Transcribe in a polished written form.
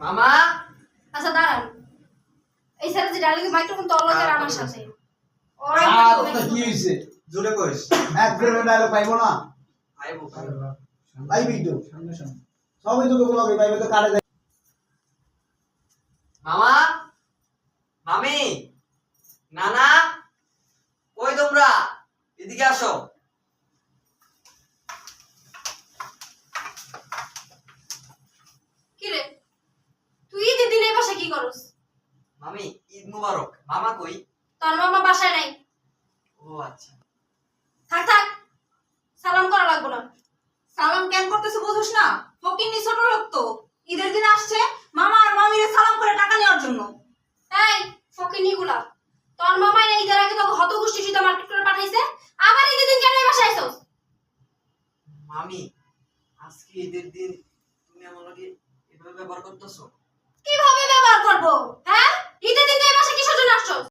মামা আচ্ছা দাঁড়ান, এই স্যার যে ডায়লগে মাইক্রোফোন তো লগে আর আমার সাথে তো কি হইছে জোরে কইস এক ফ্রেমে ডায়লগ পাইবো না আইবো পাইবি তো সবই তো তোকে লগে পাইবে তো কাটে দেয় মামা মামি নানা কই তোমরা এদিকে আসো কি রে তুই ঈদের দিনে এই বাসায় কি করস? মামি ঈদ মুবারক মামা কই তোর মামা বাসায় নাই। ও আচ্ছা থাক থাক, সালাম করা লাগবো না। সালাম কেন করতেছে বুঝছ না? ফকিন্নি ছোট লোক তো ঈদের দিন আসছে মামা আর মামিরে সালাম করে টাকা নেওয়ার জন্য। এই ফকিনিগুলা, তোর মামাই না ঈদের আগে তোকে হত গোষ্ঠী সুতা মার্কেট করে পাঠাইছে, আবার ঈদের দিন কেন এই বাসায় আইছস? মামি আজকে ঈদের দিন তুমি আমার লগে এভাবে ব্যবহার করতেছো